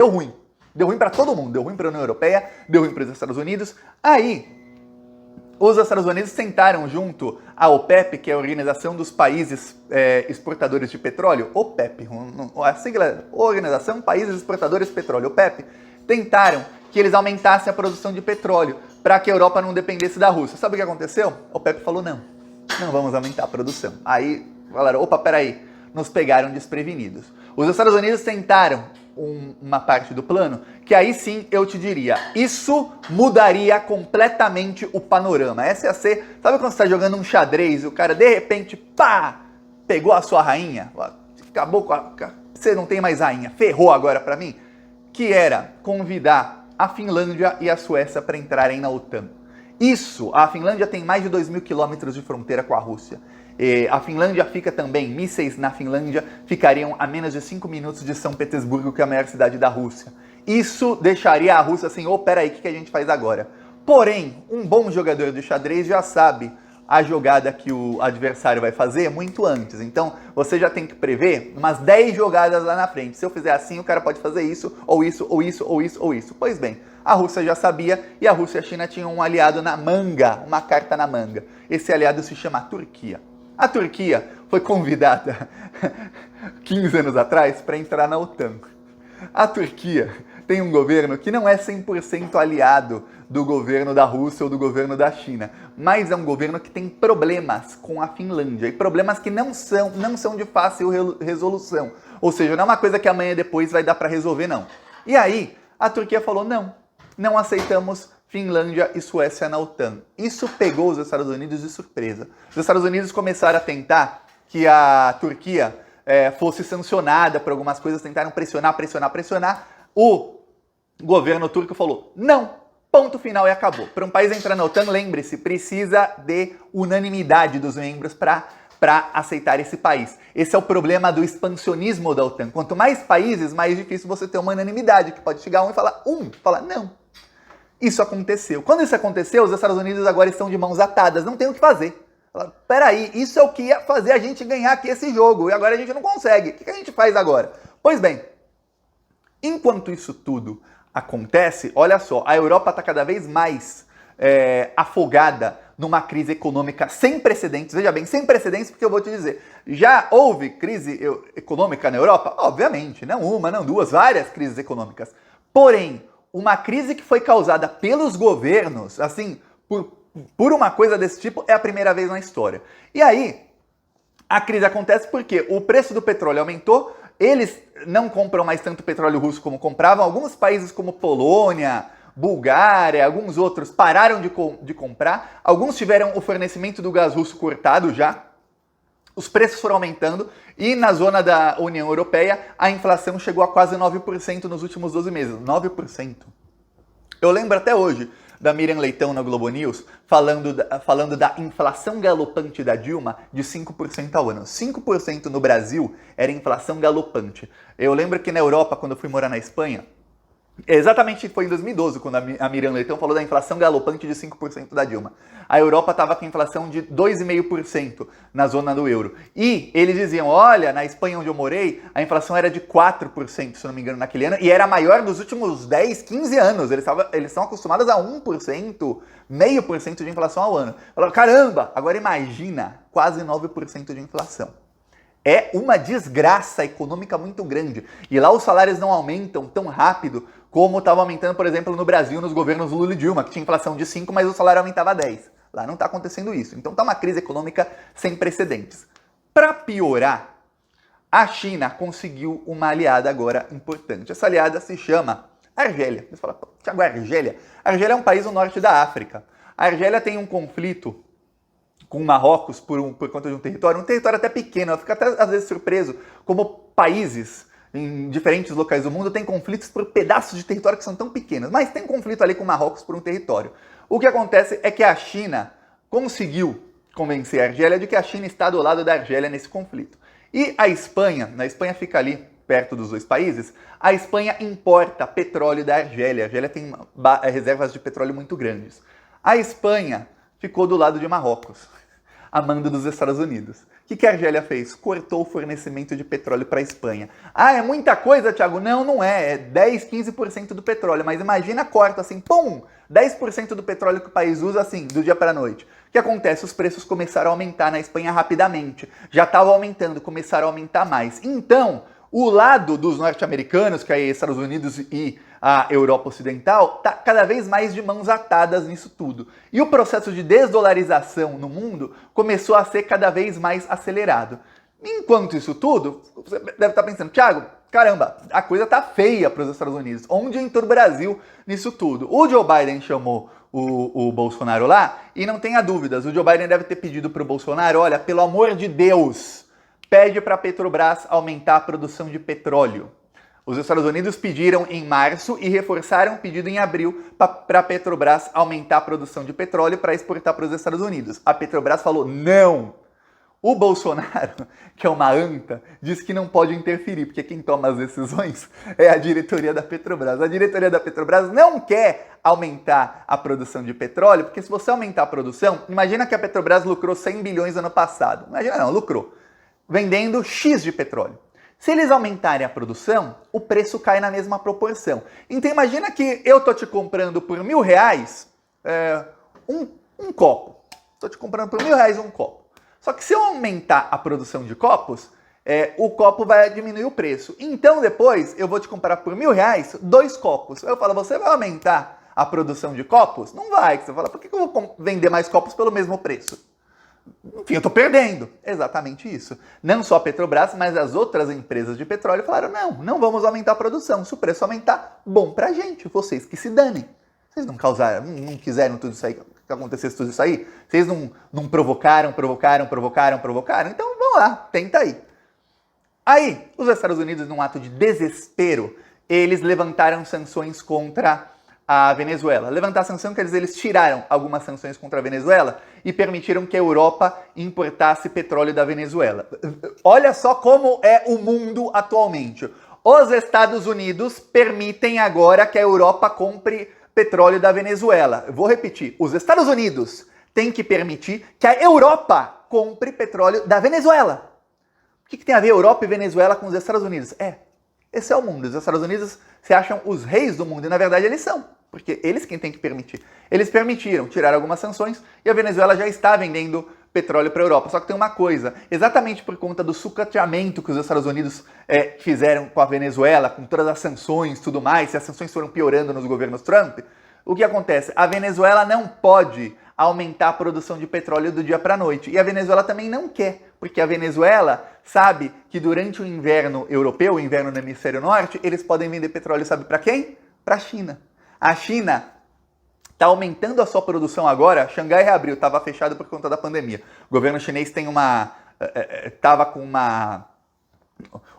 deu ruim. Deu ruim para todo mundo, deu ruim para a União Europeia, deu ruim para os Estados Unidos. Aí, os Estados Unidos sentaram junto à OPEP, que é a Organização dos Países Exportadores de Petróleo, OPEP, a sigla é Organização Países Exportadores de Petróleo, OPEP, tentaram que eles aumentassem a produção de petróleo para que a Europa não dependesse da Rússia. Sabe o que aconteceu? A OPEP falou, não vamos aumentar a produção. Aí falaram, opa, peraí, nos pegaram desprevenidos. Os Estados Unidos tentaram uma parte do plano, que aí sim eu te diria, isso mudaria completamente o panorama. Essa ia ser, sabe quando você está jogando um xadrez e o cara de repente, pá, pegou a sua rainha, acabou com você não tem mais rainha, ferrou agora pra mim? Que era convidar a Finlândia e a Suécia para entrarem na OTAN. Isso, a Finlândia tem mais de 2.000 quilômetros de fronteira com a Rússia. A Finlândia fica também, mísseis na Finlândia ficariam a menos de 5 minutos de São Petersburgo, que é a maior cidade da Rússia. Isso deixaria a Rússia assim, peraí, o que a gente faz agora? Porém, um bom jogador de xadrez já sabe a jogada que o adversário vai fazer muito antes. Então, você já tem que prever umas 10 jogadas lá na frente. Se eu fizer assim, o cara pode fazer isso, ou isso, ou isso, ou isso, ou isso. Pois bem, a Rússia já sabia e a Rússia e a China tinham um aliado na manga, uma carta na manga. Esse aliado se chama Turquia. A Turquia foi convidada 15 anos atrás para entrar na OTAN. A Turquia tem um governo que não é 100% aliado do governo da Rússia ou do governo da China, mas é um governo que tem problemas com a Finlândia, e problemas que não são de fácil resolução. Ou seja, não é uma coisa que amanhã depois vai dar para resolver, não. E aí, a Turquia falou, não aceitamos Finlândia e Suécia na OTAN. Isso pegou os Estados Unidos de surpresa. Os Estados Unidos começaram a tentar que a Turquia fosse sancionada por algumas coisas, tentaram pressionar. O governo turco falou, não, ponto final e acabou. Para um país entrar na OTAN, lembre-se, precisa de unanimidade dos membros para aceitar esse país. Esse é o problema do expansionismo da OTAN. Quanto mais países, mais difícil você ter uma unanimidade, que pode chegar um e falar não. Isso aconteceu. Quando isso aconteceu, os Estados Unidos agora estão de mãos atadas, não tem o que fazer. Falaram, peraí, isso é o que ia fazer a gente ganhar aqui esse jogo, e agora a gente não consegue. O que a gente faz agora? Pois bem, enquanto isso tudo acontece, olha só, a Europa está cada vez mais afogada numa crise econômica sem precedentes. Veja bem, sem precedentes, porque eu vou te dizer, já houve crise econômica na Europa? Obviamente, não uma, não duas, várias crises econômicas. Porém, uma crise que foi causada pelos governos, assim, por uma coisa desse tipo, é a primeira vez na história. E aí, a crise acontece porque o preço do petróleo aumentou, eles não compram mais tanto petróleo russo como compravam, alguns países como Polônia, Bulgária, alguns outros pararam de comprar, alguns tiveram o fornecimento do gás russo cortado já, os preços foram aumentando e na zona da União Europeia a inflação chegou a quase 9% nos últimos 12 meses. 9%. Eu lembro até hoje da Miriam Leitão na Globo News falando da inflação galopante da Dilma de 5% ao ano. 5% no Brasil era inflação galopante. Eu lembro que na Europa, quando eu fui morar na Espanha, exatamente foi em 2012 quando a Miriam Leitão falou da inflação galopante de 5% da Dilma. A Europa estava com inflação de 2,5% na zona do euro. E eles diziam, olha, na Espanha onde eu morei, a inflação era de 4%, se não me engano, naquele ano, e era a maior dos últimos 10, 15 anos. Eles estão acostumados a 1%, 0,5% de inflação ao ano. Falaram, caramba, agora imagina, quase 9% de inflação. É uma desgraça econômica muito grande. E lá os salários não aumentam tão rápido como estava aumentando, por exemplo, no Brasil, nos governos Lula e Dilma, que tinha inflação de 5%, mas o salário aumentava 10%. Lá não está acontecendo isso. Então está uma crise econômica sem precedentes. Para piorar, a China conseguiu uma aliada agora importante. Essa aliada se chama Argélia. Você fala, Thiago, Argélia? Argélia é um país no norte da África. A Argélia tem um conflito com Marrocos por conta de um território até pequeno. Eu fico até às vezes surpreso como países em diferentes locais do mundo têm conflitos por pedaços de território que são tão pequenos, mas tem conflito ali com Marrocos por um território. O que acontece é que a China conseguiu convencer a Argélia de que a China está do lado da Argélia nesse conflito. E a Espanha fica ali perto dos dois países, a Espanha importa petróleo da Argélia. A Argélia tem reservas de petróleo muito grandes. A Espanha ficou do lado de Marrocos. a mando dos Estados Unidos. O que a Argélia fez? Cortou o fornecimento de petróleo para a Espanha. Ah, é muita coisa, Thiago? Não, não é. É 10, 15% do petróleo. Mas imagina, corta assim, pum! 10% do petróleo que o país usa assim, do dia para a noite. O que acontece? Os preços começaram a aumentar na Espanha rapidamente. Já estavam aumentando, começaram a aumentar mais. Então, o lado dos norte-americanos, que é Estados Unidos e a Europa Ocidental, está cada vez mais de mãos atadas nisso tudo. E o processo de desdolarização no mundo começou a ser cada vez mais acelerado. Enquanto isso tudo, você deve estar pensando, Thiago, caramba, a coisa tá feia para os Estados Unidos. Onde entrou o Brasil nisso tudo? O Joe Biden chamou o Bolsonaro lá e não tenha dúvidas, o Joe Biden deve ter pedido para o Bolsonaro, olha, pelo amor de Deus, pede para a Petrobras aumentar a produção de petróleo. Os Estados Unidos pediram em março e reforçaram o pedido em abril para a Petrobras aumentar a produção de petróleo para exportar para os Estados Unidos. A Petrobras falou não. O Bolsonaro, que é uma anta, diz que não pode interferir, porque quem toma as decisões é a diretoria da Petrobras. A diretoria da Petrobras não quer aumentar a produção de petróleo, porque se você aumentar a produção, imagina que a Petrobras lucrou 100 bilhões ano passado. Imagina não, lucrou. Vendendo X de petróleo. Se eles aumentarem a produção, o preço cai na mesma proporção. Então imagina que eu tô te comprando por R$1.000 um copo. Tô te comprando por R$1.000 um copo. Só que se eu aumentar a produção de copos, o copo vai diminuir o preço. Então depois eu vou te comprar por R$1.000 2 copos. Eu falo, você vai aumentar a produção de copos? Não vai. Você fala, por que eu vou vender mais copos pelo mesmo preço? Enfim, eu estou perdendo. Exatamente isso. Não só a Petrobras, mas as outras empresas de petróleo falaram, não vamos aumentar a produção. Se o preço aumentar, bom pra gente, vocês que se danem. Vocês não causaram, não quiseram tudo isso aí, que acontecesse tudo isso aí? Vocês não provocaram? Então vamos lá, tenta aí. Aí, os Estados Unidos, num ato de desespero, eles levantaram sanções contra a Venezuela. Levantar sanção quer dizer eles tiraram algumas sanções contra a Venezuela e permitiram que a Europa importasse petróleo da Venezuela. Olha só como é o mundo atualmente. Os Estados Unidos permitem agora que a Europa compre petróleo da Venezuela. Eu vou repetir. Os Estados Unidos têm que permitir que a Europa compre petróleo da Venezuela. O que tem a ver Europa e Venezuela com os Estados Unidos? Esse é o mundo. Os Estados Unidos se acham os reis do mundo e na verdade eles são. Porque eles quem tem que permitir. Eles permitiram tirar algumas sanções e a Venezuela já está vendendo petróleo para a Europa. Só que tem uma coisa, exatamente por conta do sucateamento que os Estados Unidos fizeram com a Venezuela, com todas as sanções e tudo mais, e as sanções foram piorando nos governos Trump, o que acontece? A Venezuela não pode aumentar a produção de petróleo do dia para a noite. E a Venezuela também não quer, porque a Venezuela sabe que durante o inverno europeu, o inverno no hemisfério norte, eles podem vender petróleo, sabe para quem? Para a China. A China está aumentando a sua produção agora. Xangai reabriu, estava fechado por conta da pandemia. O governo chinês tem estava com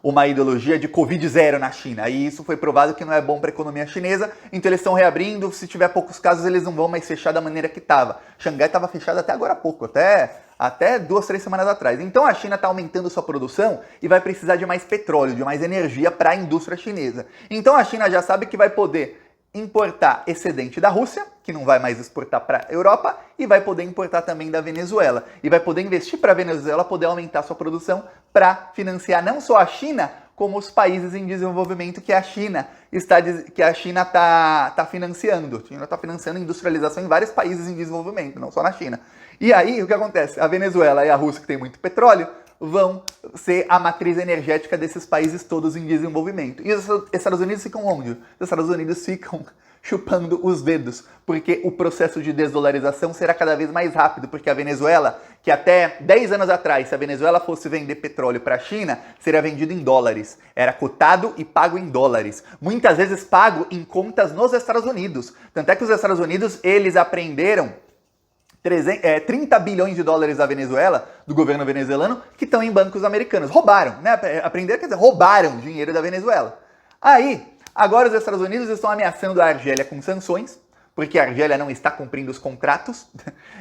uma ideologia de Covid-0 na China. E isso foi provado que não é bom para a economia chinesa. Então eles estão reabrindo. Se tiver poucos casos, eles não vão mais fechar da maneira que estava. Xangai estava fechado até agora há pouco, até 2, 3 semanas atrás. Então a China está aumentando sua produção e vai precisar de mais petróleo, de mais energia para a indústria chinesa. Então a China já sabe que vai poder importar excedente da Rússia, que não vai mais exportar para a Europa, e vai poder importar também da Venezuela. E vai poder investir para a Venezuela poder aumentar sua produção para financiar não só a China, como os países em desenvolvimento que a China está financiando. A China está financiando industrialização em vários países em desenvolvimento, não só na China. E aí, o que acontece? A Venezuela e a Rússia, que tem muito petróleo, vão ser a matriz energética desses países todos em desenvolvimento. E os Estados Unidos ficam onde? Os Estados Unidos ficam chupando os dedos, porque o processo de desdolarização será cada vez mais rápido, porque a Venezuela, que até 10 anos atrás, se a Venezuela fosse vender petróleo para a China, seria vendido em dólares. Era cotado e pago em dólares. Muitas vezes pago em contas nos Estados Unidos. Tanto é que os Estados Unidos, eles apreenderam 30 bilhões de dólares da Venezuela, do governo venezuelano, que estão em bancos americanos. Roubaram, né? Aprenderam, quer dizer, roubaram dinheiro da Venezuela. Aí, agora os Estados Unidos estão ameaçando a Argélia com sanções, porque a Argélia não está cumprindo os contratos.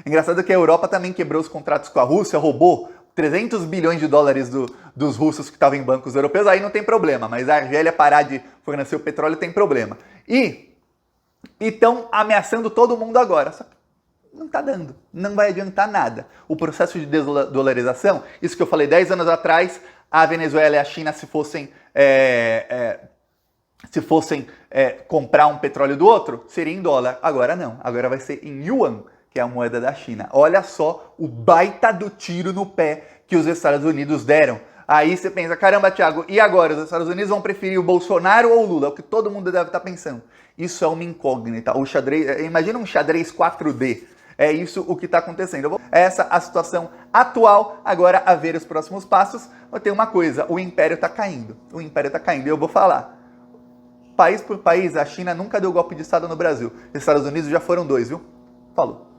Engraçado que a Europa também quebrou os contratos com a Rússia, roubou 300 bilhões de dólares dos russos que estavam em bancos europeus, aí não tem problema, mas a Argélia parar de fornecer o petróleo tem problema. E estão ameaçando todo mundo agora. Não está dando, não vai adiantar nada. O processo de desdolarização, isso que eu falei 10 anos atrás, a Venezuela e a China se fossem comprar um petróleo do outro, seria em dólar. Agora não, agora vai ser em yuan, que é a moeda da China. Olha só o baita do tiro no pé que os Estados Unidos deram. Aí você pensa, caramba, Thiago, e agora? Os Estados Unidos vão preferir o Bolsonaro ou o Lula? É o que todo mundo deve estar pensando. Isso é uma incógnita. O xadrez, imagina um xadrez 4D. É isso o que está acontecendo. Essa a situação atual. Agora, a ver os próximos passos. Mas tem uma coisa, o império está caindo. O império está caindo. E eu vou falar. País por país, a China nunca deu golpe de Estado no Brasil. Os Estados Unidos já foram 2, viu? Falou.